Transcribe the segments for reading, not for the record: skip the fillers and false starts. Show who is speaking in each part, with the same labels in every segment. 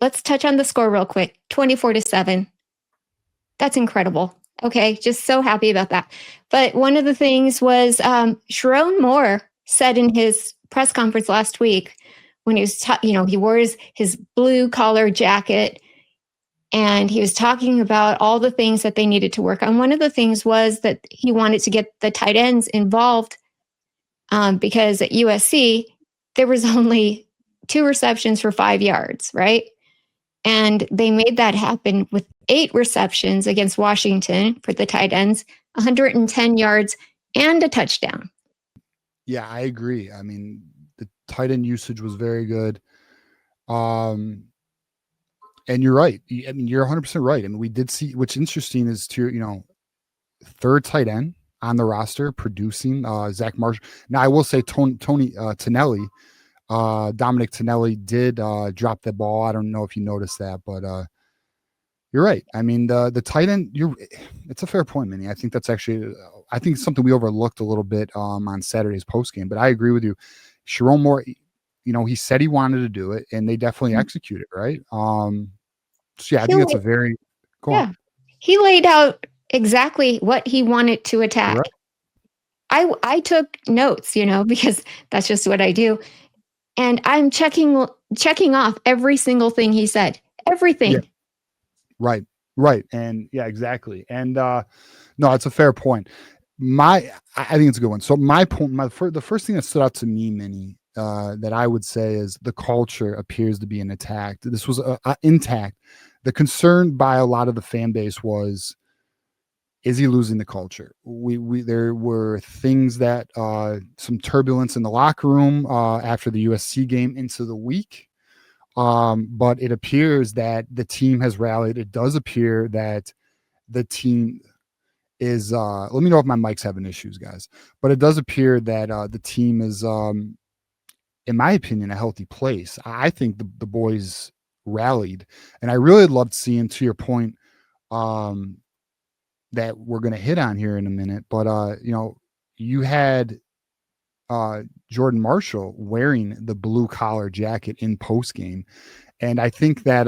Speaker 1: let's touch on the score real quick. 24-7. That's incredible. Okay, just so happy about that. But one of the things was Sherrone Moore said in his press conference last week when he was, he wore his blue collar jacket and he was talking about all the things that they needed to work on. One of the things was that he wanted to get the tight ends involved because at USC, there was only 2 receptions for 5 yards, right? And they made that happen with 8 receptions against Washington for the tight ends, 110 yards and a touchdown.
Speaker 2: Yeah, I agree. I mean, the tight end usage was very good. And you're right. I mean, you're 100% right. I mean, we did see, what's interesting is third tight end on the roster producing Zach Marshall. Now, I will say Tony Tonelli, Dominic Tonelli did drop the ball. I don't know if you noticed that, but you're right. I mean, the tight end, it's a fair point, Minnie. I think that's actually, I think something we overlooked a little bit on Saturday's postgame, but I agree with you. Sherrone Moore, he said he wanted to do it and they definitely executed, right? So yeah, I think it's a very, on.
Speaker 1: He laid out exactly what he wanted to attack. Right. I took notes, because that's just what I do. And I'm checking off every single thing he said. Everything.
Speaker 2: Yeah. Right. And yeah, exactly. And no, it's a fair point. I think it's a good one. So my point, the first thing that stood out to me, Minnie, that I would say is the culture appears to be intact. This was intact. The concern by a lot of the fan base was, is he losing the culture? There were things that some turbulence in the locker room after the USC game into the week. But it appears that the team has rallied. It does appear that the team is let me know if my mic's having issues, guys. But it does appear that the team is in my opinion, a healthy place. I think the boys rallied, and I really loved seeing, to your point, that we're going to hit on here in a minute, but you had Jordan Marshall wearing the blue collar jacket in post game, and I think that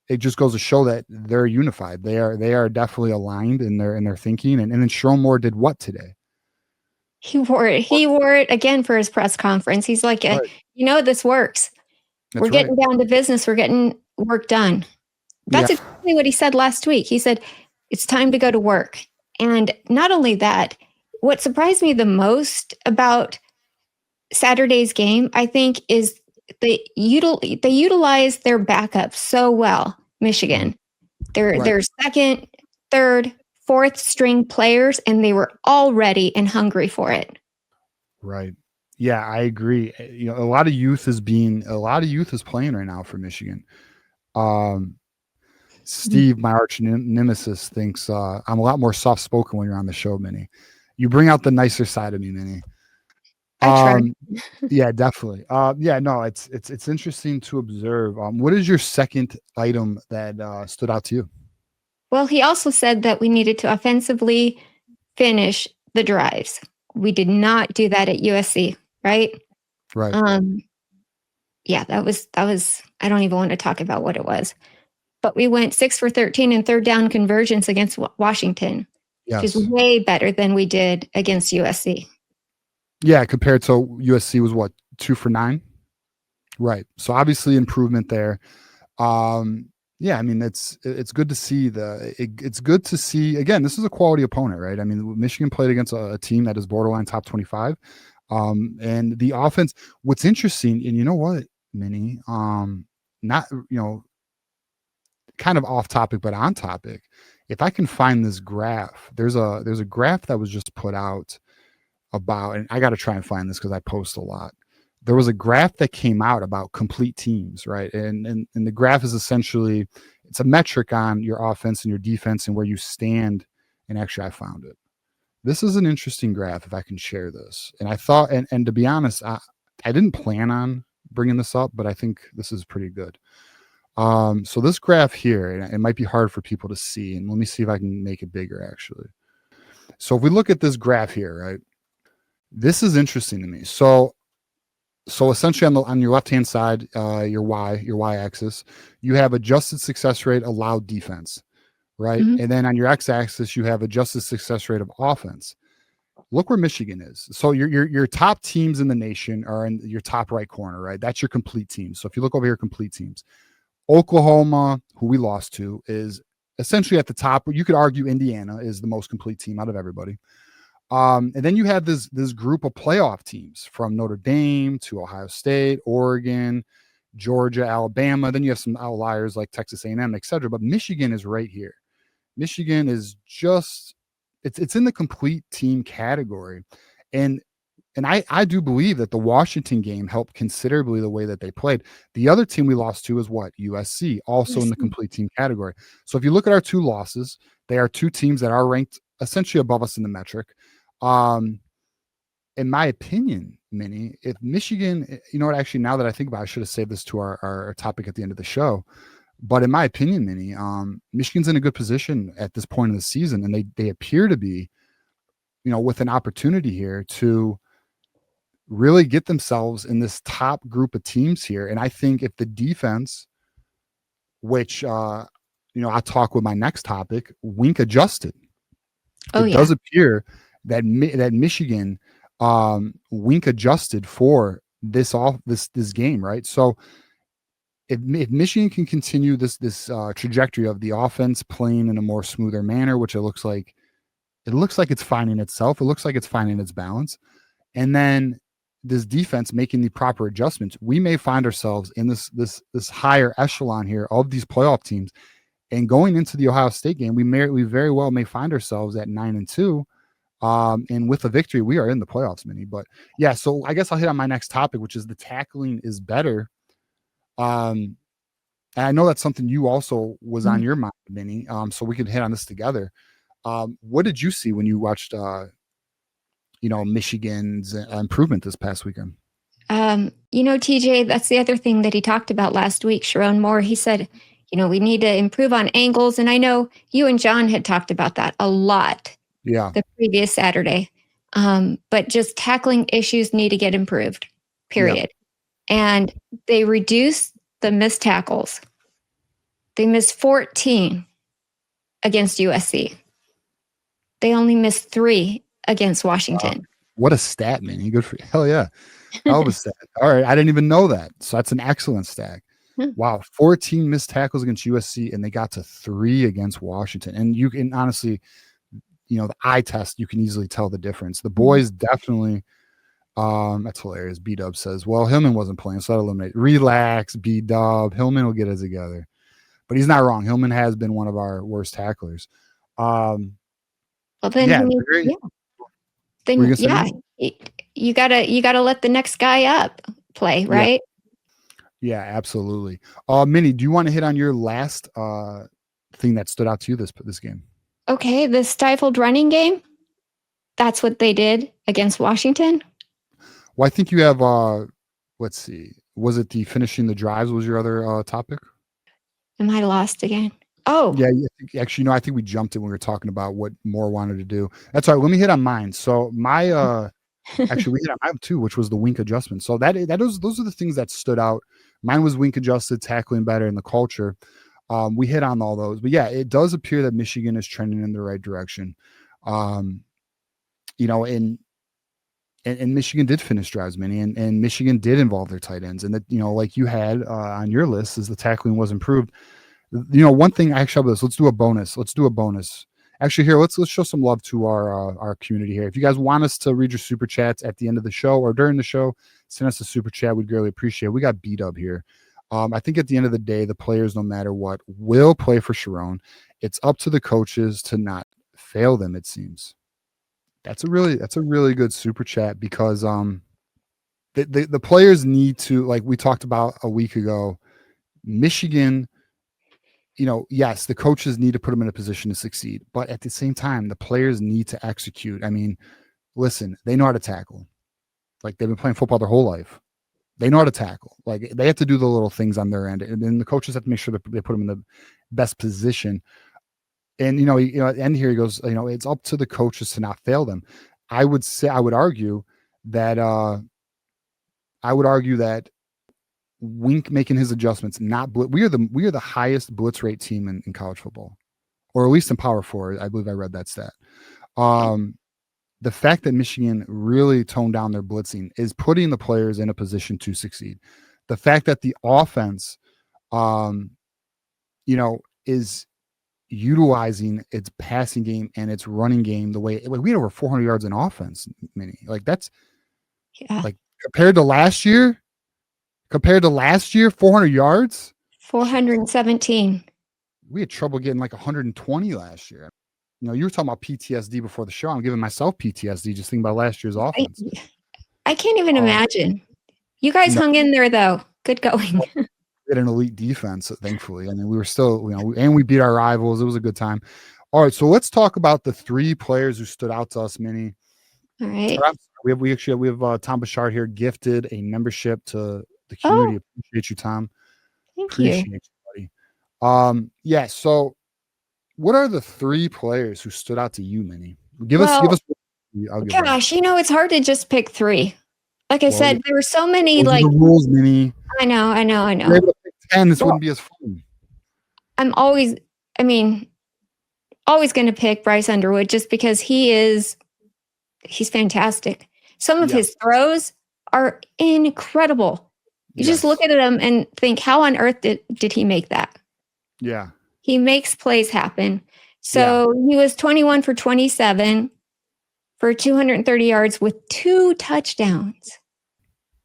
Speaker 2: it just goes to show that they're unified. They are definitely aligned in their thinking. And then Sherrone Moore did what today?
Speaker 1: He wore it again for his press conference. He's like, right. This works. We're getting down to business. We're getting work done. That's exactly what he said last week. He said, it's time to go to work. And not only that, what surprised me the most about Saturday's game, I think, is they utilize their backup so well, Michigan. They're second, third, fourth string players, and they were all ready and hungry for it.
Speaker 2: Right. Yeah, I agree. A lot of youth is playing right now for Michigan. Steve, my arch nemesis, thinks I'm a lot more soft spoken when you're on the show, Minnie. You bring out the nicer side of me, Minnie. Yeah, definitely. No, it's interesting to observe. What is your second item that stood out to you?
Speaker 1: Well, he also said that we needed to offensively finish the drives. We did not do that at USC, right?
Speaker 2: Right.
Speaker 1: Yeah, that was, I don't even want to talk about what it was. But we went 6 for 13 in third down conversions against Washington, which is way better than we did against USC.
Speaker 2: Yeah, compared to USC was what, 2 for 9? Right. So obviously improvement there. Yeah, I mean, it's good to see it's good to see, again, this is a quality opponent, right? I mean, Michigan played against a team that is borderline top 25. And the offense, what's interesting, and you know what, Minnie, not, kind of off topic, but on topic. If I can find this graph, there's a graph that was just put out about, and I got to try and find this because I post a lot. There was a graph that came out about complete teams, right? And the graph is essentially, it's a metric on your offense and your defense and where you stand. And actually, I found it. This is an interesting graph if I can share this. And I thought, and to be honest, I didn't plan on bringing this up, but I think this is pretty good. So this graph here, and it might be hard for people to see, and let me see if I can make it bigger actually. So if we look at this graph here, right, this is interesting to me. So So essentially on your left-hand side, your y-axis, you have adjusted success rate, allowed defense, right?
Speaker 1: Mhm.
Speaker 2: And then on your x-axis, you have adjusted success rate of offense. Look where Michigan is. So your top teams in the nation are in your top right corner, right? That's your complete team. So if you look over here, complete teams. Oklahoma, who we lost to, is essentially at the top. You could argue Indiana is the most complete team out of everybody. And then you have this group of playoff teams from Notre Dame to Ohio State, Oregon, Georgia, Alabama. Then you have some outliers like Texas A&M, et cetera. But Michigan is right here. Michigan is just it's in the complete team category. And I do believe that the Washington game helped considerably the way that they played. The other team we lost to is what? USC, also in the complete team category. So if you look at our two losses, they are two teams that are ranked essentially above us in the metric. In my opinion, Minnie, if Michigan, you know what, actually, now that I think about it, I should have saved this to our topic at the end of the show. But in my opinion, Minnie, Michigan's in a good position at this point in the season, and they appear to be, with an opportunity here to really get themselves in this top group of teams here. And I think if the defense, which I'll talk with my next topic, wink adjusted, it does appear that Michigan wink adjusted for this game, right? So if Michigan can continue this trajectory of the offense playing in a more smoother manner, which it looks like it's finding itself, it looks like it's finding its balance, and then this defense making the proper adjustments, we may find ourselves in this higher echelon here of these playoff teams. And going into the Ohio State game, we very well may find ourselves at 9-2. And with a victory, we are in the playoffs, Minnie. But yeah, so I guess I'll hit on my next topic, which is the tackling is better. And I know that's something you also was on your mind, Minnie. So we could hit on this together. What did you see when you watched Michigan's improvement this past weekend?
Speaker 1: TJ, that's the other thing that he talked about last week, Sherrone Moore. He said, we need to improve on angles. And I know you and John had talked about that a lot the previous Saturday. But just tackling issues need to get improved, period. Yeah. And they reduced the missed tackles. They missed 14 against USC. They only missed 3 against Washington.
Speaker 2: What a stat, man. Good for you. Hell yeah. Hell of a stat. All right. I didn't even know that. So that's an excellent stat. Wow. 14 missed tackles against USC, and they got to 3 against Washington. And you can honestly, the eye test, you can easily tell the difference. The boys definitely, that's hilarious. B-Dub says, well, Hillman wasn't playing, so that eliminated. Relax, B-Dub. Hillman will get it together. But he's not wrong. Hillman has been one of our worst tacklers.
Speaker 1: Well, then you gotta let the next guy up play, right?
Speaker 2: Yeah, absolutely. Minnie, do you want to hit on your last thing that stood out to you this game?
Speaker 1: Okay, the stifled running game. That's what they did against Washington.
Speaker 2: Well, I think you have. Let's see. Was it the finishing the drives? Was your other topic?
Speaker 1: Am I lost again? Oh,
Speaker 2: yeah. Actually, I think we jumped it when we were talking about what Moore wanted to do. That's all right. Let me hit on mine. So my actually we hit on mine too, which was the wink adjustment. So those are the things that stood out. Mine was wink adjusted, tackling better, and the culture. We hit on all those, but yeah, it does appear that Michigan is trending in the right direction. And Michigan did finish drives, Minnie, and Michigan did involve their tight ends, and that like you had on your list, is the tackling was improved. One thing actually, let's do a bonus. Actually, here let's show some love to our community here. If you guys want us to read your super chats at the end of the show or during the show, send us a super chat. We'd greatly appreciate it. We got B-Dub here. I think at the end of the day, the players, no matter what, will play for Sherrone. It's up to the coaches to not fail them, it seems. That's a really good super chat, because the players need to, like we talked about a week ago, Michigan, yes, the coaches need to put them in a position to succeed, but at the same time, the players need to execute. I mean, listen, they know how to tackle. Like, they've been playing football their whole life. They know how to tackle. Like, they have to do the little things on their end, and then the coaches have to make sure that they put them in the best position. And at the end here he goes, it's up to the coaches to not fail them. I would argue that I would argue that Wink making his adjustments, not we are the highest blitz rate team in college football, or at least in Power 4. I believe I read that stat. The fact that Michigan really toned down their blitzing is putting the players in a position to succeed. The fact that the offense, is utilizing its passing game and its running game the way we had over 400 yards in offense, Minnie. Like that's like compared to last year, 400 yards,
Speaker 1: 417.
Speaker 2: We had trouble getting like 120 last year. You were talking about PTSD before the show. I'm giving myself PTSD just thinking about last year's offense.
Speaker 1: I can't even imagine. You guys hung in there though. Good going.
Speaker 2: We had an elite defense, thankfully. I mean, we were still, and we beat our rivals. It was a good time. All right, so let's talk about the 3 players who stood out to us, Minnie.
Speaker 1: All right.
Speaker 2: We have Tom Bouchard here gifted a membership to the community. Appreciate you, Tom. Appreciate you, buddy. Yeah. So, what are the 3 players who stood out to you, Minnie? Give us.
Speaker 1: Gosh, it's hard to just pick 3. Like I said, there were so many. Like
Speaker 2: the rules, Minnie.
Speaker 1: I know.
Speaker 2: If you were able to pick 10, this wouldn't be as fun.
Speaker 1: I'm always going to pick Bryce Underwood just because he's fantastic. Some of his throws are incredible. You just look at them and think, how on earth did he make that?
Speaker 2: Yeah.
Speaker 1: He makes plays happen. So he was 21 for 27 for 230 yards with 2 touchdowns.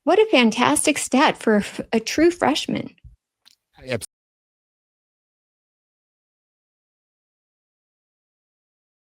Speaker 1: What a fantastic stat for a true freshman.